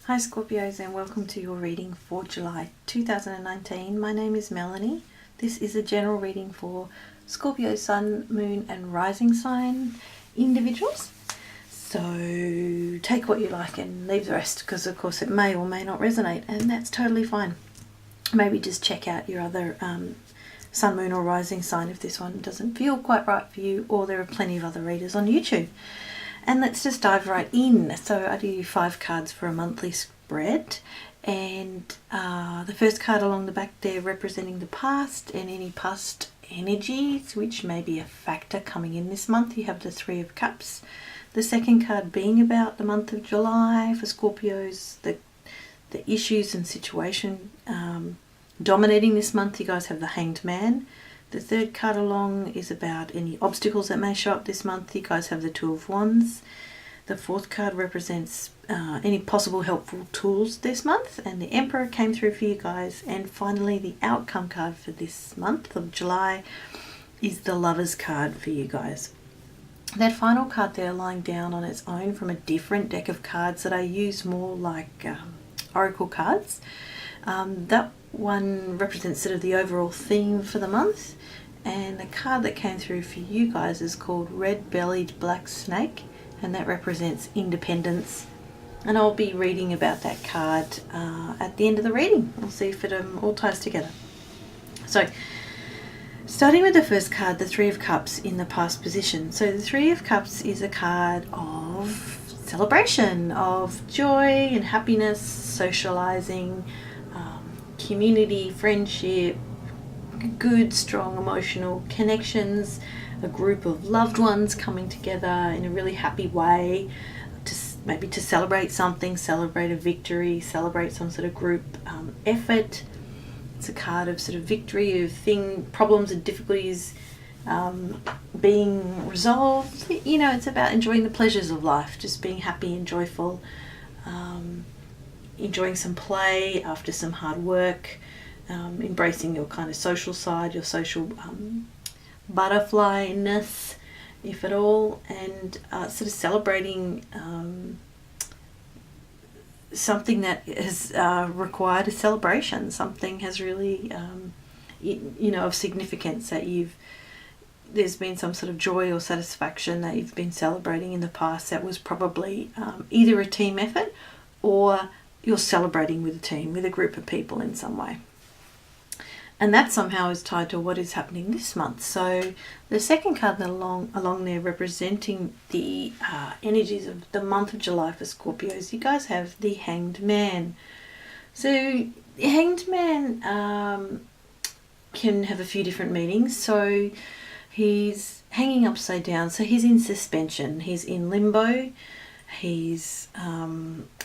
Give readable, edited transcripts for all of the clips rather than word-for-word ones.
Hi Scorpios, and welcome to your reading for July 2019. My name is Melanie. This is a general reading for Scorpio Sun, Moon and Rising sign individuals. So take what you like and leave the rest, because of course it may or may not resonate, and that's totally fine. Maybe just check out your other Sun, Moon or Rising sign if this one doesn't feel quite right for you, or there are plenty of other readers on YouTube. And let's just dive right in. So I do 5 cards for a monthly spread, and the first card along the back there representing the past and any past energies which may be a factor coming in this month. You have the 3 of Cups. The second card being about the month of July for Scorpios, the issues and situation dominating this month. You guys have the Hanged Man. The third card along is about any obstacles that may show up this month. You guys have the 2 of Wands. The fourth card represents any possible helpful tools this month, and the Emperor came through for you guys. And finally, the outcome card for this month of July is the Lovers card for you guys. That final card there lying down on its own from a different deck of cards that I use more like oracle cards. That one represents sort of the overall theme for the month, and the card that came through for you guys is called Red-Bellied Black Snake, and that represents independence. And I'll be reading about that card at the end of the reading. We'll see if it all ties together. So starting with the first card, the 3 of Cups in the past position. So the 3 of Cups is a card of celebration, of joy and happiness, socializing, community, friendship, good, strong emotional connections, a group of loved ones coming together in a really happy way, maybe to celebrate something, celebrate a victory, celebrate some sort of group effort. It's a card of sort of victory, of problems and difficulties being resolved. You know, it's about enjoying the pleasures of life, just being happy and joyful, enjoying some play after some hard work, embracing your kind of social side, your social butterfly-ness, if at all, and sort of celebrating something that has required a celebration. Something has really, of significance that there's been some sort of joy or satisfaction that you've been celebrating in the past that was probably either a team effort, or you're celebrating with a team, with a group of people in some way. And that somehow is tied to what is happening this month. So the second card along there representing the energies of the month of July for Scorpios, you guys have the Hanged Man. So the Hanged Man can have a few different meanings. So he's hanging upside down, so he's in suspension, he's in limbo. He's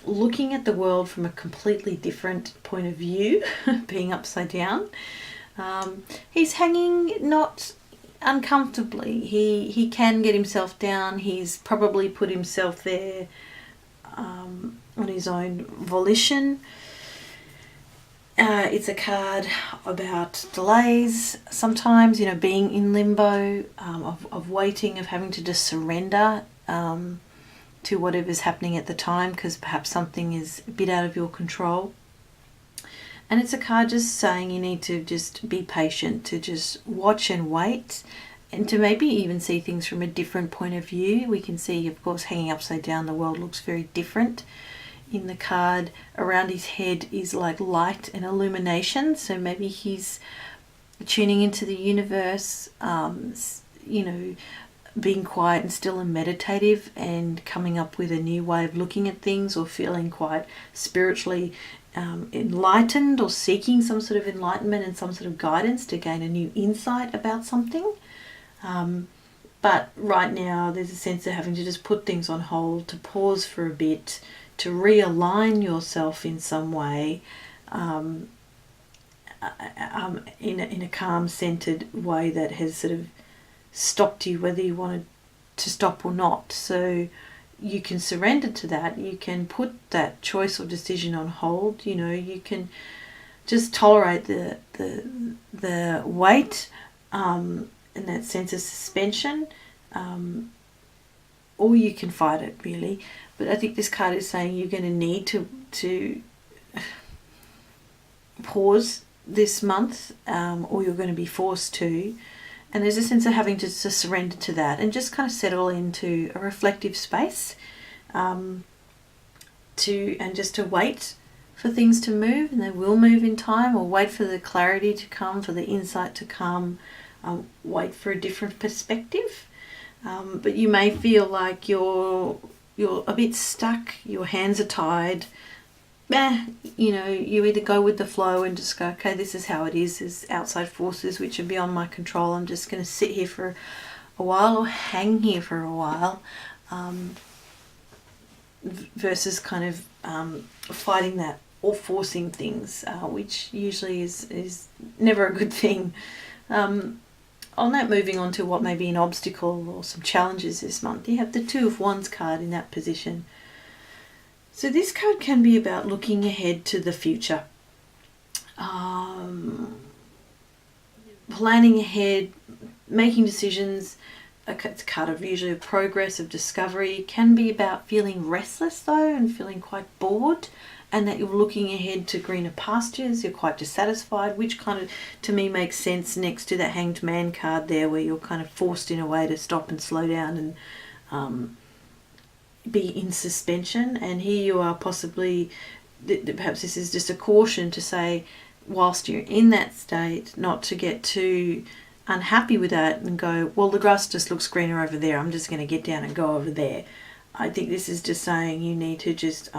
looking at the world from a completely different point of view, being upside down. He's hanging not uncomfortably. He can get himself down. He's probably put himself there on his own volition. It's a card about delays sometimes, being in limbo, of waiting, of having to just surrender to whatever's happening at the time, because perhaps something is a bit out of your control. And it's a card just saying you need to just be patient, to just watch and wait, and to maybe even see things from a different point of view. We can see, of course, hanging upside down, the world looks very different. In the card around his head is like light and illumination, so maybe he's tuning into the universe, being quiet and still and meditative, and coming up with a new way of looking at things, or feeling quite spiritually enlightened, or seeking some sort of enlightenment and some sort of guidance to gain a new insight about something. But right now there's a sense of having to just put things on hold, to pause for a bit, to realign yourself in some way, in a calm, centered way that has sort of stopped you, whether you wanted to stop or not. So you can surrender to that. You can put that choice or decision on hold. You can just tolerate the weight and that sense of suspension, or you can fight it, really. But I think this card is saying you're going to need to pause this month, or you're going to be forced to. And there's a sense of having to surrender to that and just kind of settle into a reflective space, just to wait for things to move, and they will move in time, or wait for the clarity to come, for the insight to come, wait for a different perspective. But you may feel like you're a bit stuck, your hands are tied. You either go with the flow and just go, okay, this is how it is. There's outside forces which are beyond my control. I'm just going to sit here for a while, or hang here for a while, versus kind of fighting that or forcing things, which usually is never a good thing. On that, moving on to what may be an obstacle or some challenges this month, you have the Two of Wands card in that position. So this card can be about looking ahead to the future, planning ahead, making decisions. It's a card of usually of progress, of discovery. It can be about feeling restless though, and feeling quite bored, and that you're looking ahead to greener pastures. You're quite dissatisfied, which kind of, to me, makes sense next to the Hanged Man card there, where you're kind of forced in a way to stop and slow down and be in suspension. And here you are, possibly, perhaps this is just a caution to say, whilst you're in that state, not to get too unhappy with that and go, well, the grass just looks greener over there, I'm just going to get down and go over there. I think this is just saying you need to just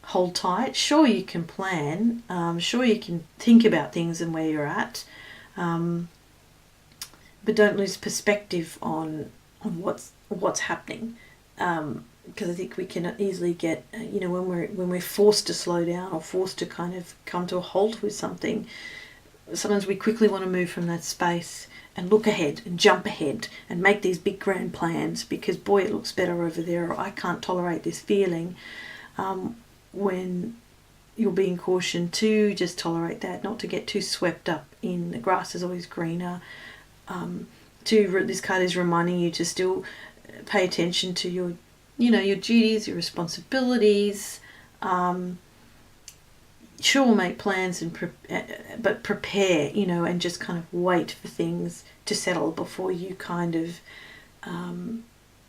hold tight. Sure, you can plan, sure you can think about things and where you're at, but don't lose perspective on what's happening, because I think we can easily get, when we're forced to slow down or forced to kind of come to a halt with something, sometimes we quickly want to move from that space and look ahead and jump ahead and make these big grand plans because, boy, it looks better over there, or I can't tolerate this feeling, when you're being cautioned to just tolerate that, not to get too swept up in the grass is always greener. This card is reminding you to still pay attention to your duties, your responsibilities. Sure, make plans but prepare, and just kind of wait for things to settle before you kind of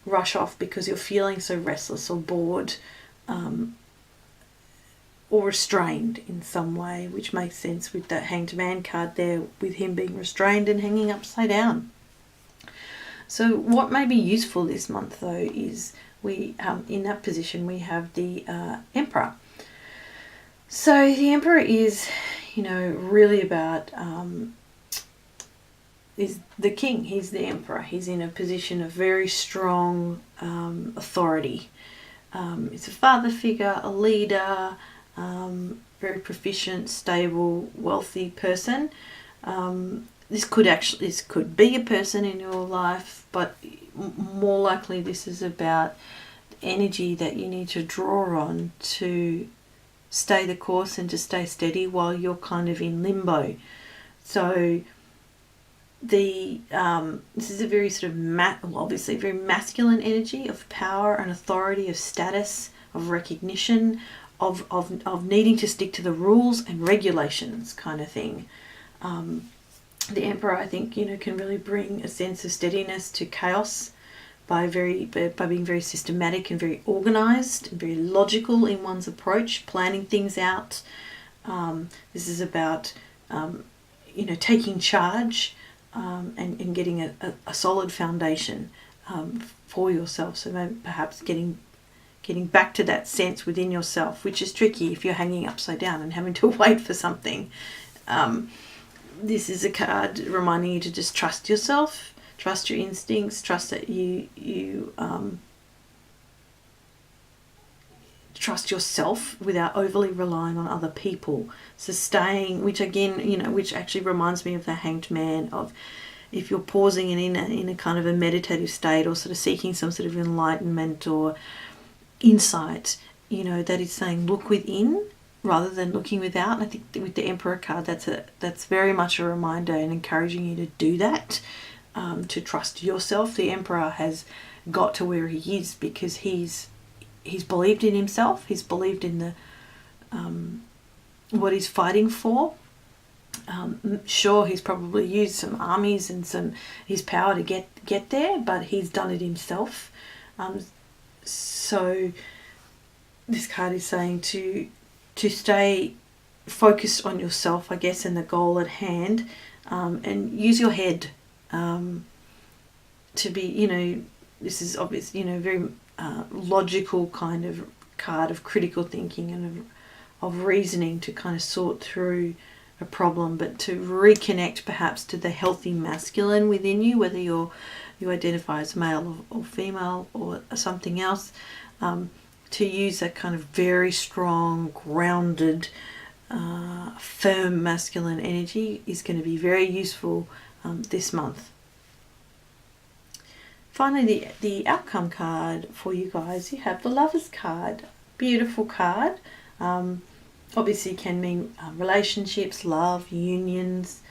rush off because you're feeling so restless or bored, or restrained in some way, which makes sense with that Hanged Man card there, with him being restrained and hanging upside down. So what may be useful this month though is we in that position we have the Emperor. So the Emperor is, really about, is the king. He's the Emperor. He's in a position of very strong authority. It's a father figure, a leader, very proficient, stable, wealthy person. This could be a person in your life, but more likely this is about energy that you need to draw on to stay the course and to stay steady while you're kind of in limbo. So this is a very sort of obviously very masculine energy of power and authority, of status, of recognition, of needing to stick to the rules and regulations kind of thing. The Emperor, I think, can really bring a sense of steadiness to chaos by being very systematic and very organized and very logical in one's approach, planning things out. This is about taking charge and getting a solid foundation for yourself. So maybe perhaps getting back to that sense within yourself, which is tricky if you're hanging upside down and having to wait for something. This is a card reminding you to just trust yourself, trust your instincts, trust that you trust yourself without overly relying on other people. So staying, which again, which actually reminds me of the Hanged Man, of if you're pausing and in a kind of a meditative state, or sort of seeking some sort of enlightenment or insight, that is saying look within rather than looking without. And I think with the Emperor card, that's very much a reminder and encouraging you to do that, to trust yourself. The Emperor has got to where he is because he's believed in himself. He's believed in the what he's fighting for. Sure, he's probably used some armies and his power to get there, but he's done it himself. So this card is saying to stay focused on yourself, I guess, and the goal at hand, and use your head to be, this is obvious, very logical kind of card of critical thinking and of reasoning to kind of sort through a problem, but to reconnect perhaps to the healthy masculine within you, whether you identify as male or female or something else, to use that kind of very strong, grounded, firm masculine energy is going to be very useful this month. Finally, the outcome card for you guys, you have the Lovers card. Beautiful card. Obviously can mean relationships, love, unions,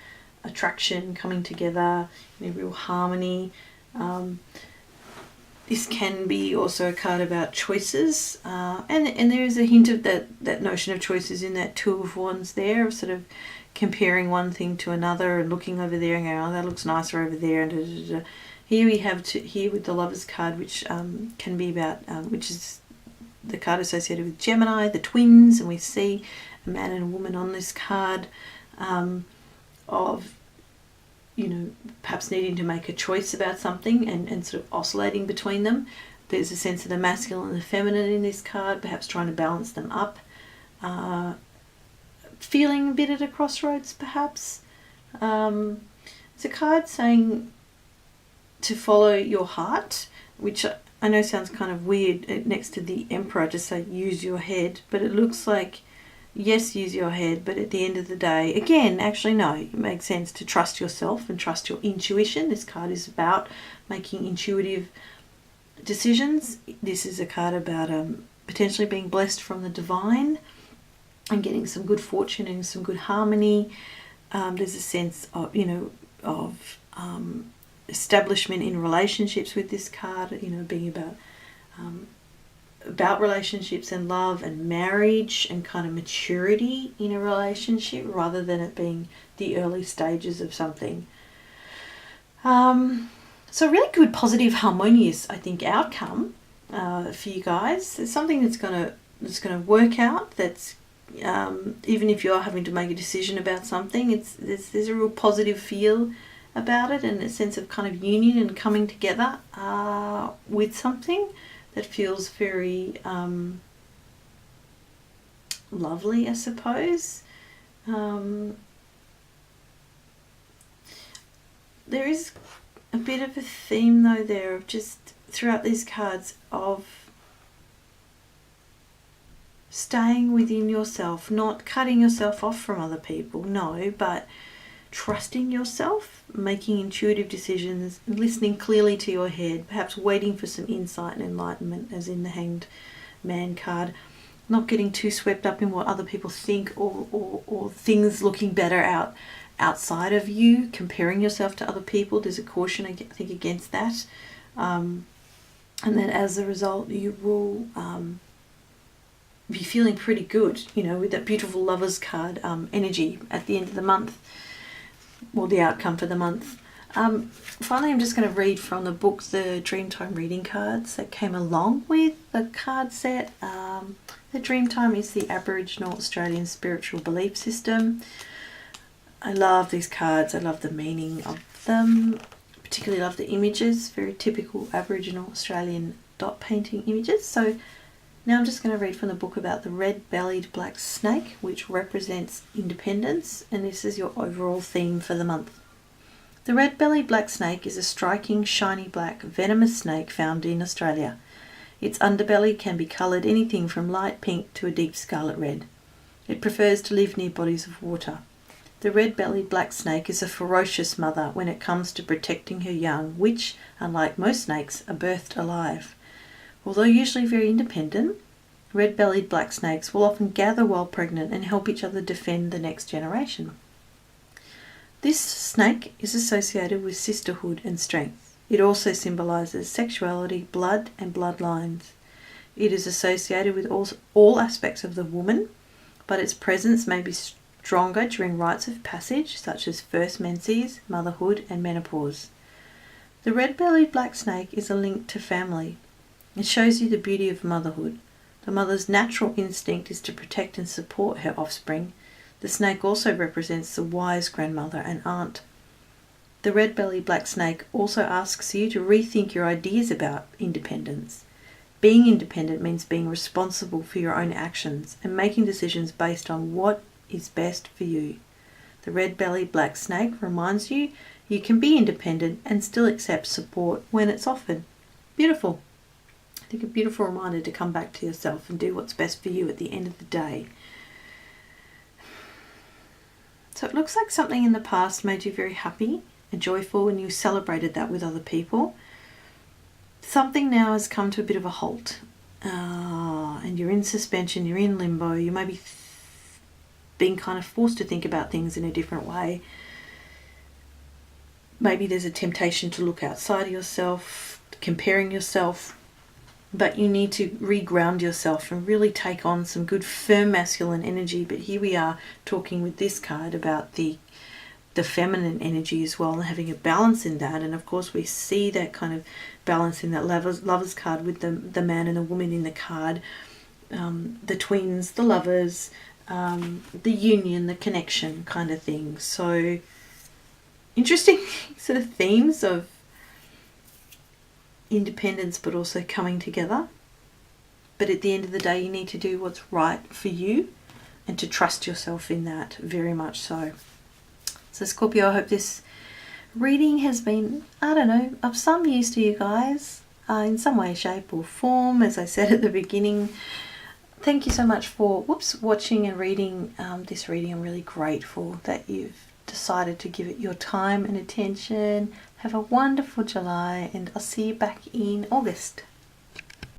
attraction, coming together, real harmony. This can be also a card about choices, and there is a hint of that notion of choices in that Two of Wands there, of sort of comparing one thing to another and looking over there and going, oh, that looks nicer over there. And da, da, da. Here we have here with the Lovers card, which can be about, which is the card associated with Gemini, the twins, and we see a man and a woman on this card, of perhaps needing to make a choice about something and sort of oscillating between them. There's a sense of the masculine and the feminine in this card, perhaps trying to balance them up, feeling a bit at a crossroads perhaps. It's a card saying to follow your heart, which I know sounds kind of weird next to the Emperor to say use your head, but it looks like, yes, use your head, but at the end of the day, again, actually no, it makes sense to trust yourself and trust your intuition. This card is about making intuitive decisions. This is a card about potentially being blessed from the divine and getting some good fortune and some good harmony. There's a sense of, of establishment in relationships with this card, being about relationships and love and marriage and kind of maturity in a relationship rather than it being the early stages of something. So really good, positive, harmonious, I think, outcome for you guys. It's something that's gonna work out. That's even if you're having to make a decision about something, there's a real positive feel about it and a sense of kind of union and coming together with something that feels very lovely, I suppose. There is a bit of a theme though there of just throughout these cards of staying within yourself, not cutting yourself off from other people, no, but trusting yourself, making intuitive decisions, listening clearly to your head, perhaps waiting for some insight and enlightenment, as in the Hanged Man card, not getting too swept up in what other people think or things looking better outside of you, comparing yourself to other people. There's a caution, I think, against that. And then as a result, you will be feeling pretty good, with that beautiful Lovers card energy at the end of the month, or the outcome for the month. Finally, I'm just going to read from the book, the Dreamtime Reading Cards that came along with the card set. The Dreamtime is the Aboriginal Australian spiritual belief system. I love these cards. I love the meaning of them. Particularly love the images, very typical Aboriginal Australian dot painting images. So now I'm just going to read from the book about the red-bellied black snake, which represents independence, and this is your overall theme for the month. The red-bellied black snake is a striking, shiny black, venomous snake found in Australia. Its underbelly can be coloured anything from light pink to a deep scarlet red. It prefers to live near bodies of water. The red-bellied black snake is a ferocious mother when it comes to protecting her young, which, unlike most snakes, are birthed alive. Although usually very independent, red-bellied black snakes will often gather while pregnant and help each other defend the next generation. This snake is associated with sisterhood and strength. It also symbolises sexuality, blood and bloodlines. It is associated with all aspects of the woman, but its presence may be stronger during rites of passage such as first menses, motherhood and menopause. The red-bellied black snake is a link to family. It shows you the beauty of motherhood. The mother's natural instinct is to protect and support her offspring. The snake also represents the wise grandmother and aunt. The red-bellied black snake also asks you to rethink your ideas about independence. Being independent means being responsible for your own actions and making decisions based on what is best for you. The red-bellied black snake reminds you you can be independent and still accept support when it's offered. Beautiful. I think a beautiful reminder to come back to yourself and do what's best for you at the end of the day. So it looks like something in the past made you very happy and joyful and you celebrated that with other people. Something now has come to a bit of a halt and you're in suspension, you're in limbo, you may be being kind of forced to think about things in a different way. Maybe there's a temptation to look outside of yourself, comparing yourself, but you need to reground yourself and really take on some good firm masculine energy. But here we are talking with this card about the feminine energy as well and having a balance in that. And of course we see that kind of balance in that lovers card with the man and the woman in the card, the twins, the lovers, the union, the connection kind of thing. So interesting sort of themes of independence but also coming together. But at the end of the day you need to do what's right for you and to trust yourself in that, very much so. So Scorpio, I hope this reading has been, I don't know, of some use to you guys in some way, shape or form. As I said at the beginning, thank you so much for watching and reading this reading. I'm really grateful that you've decided to give it your time and attention. Have a wonderful July and I'll see you back in August.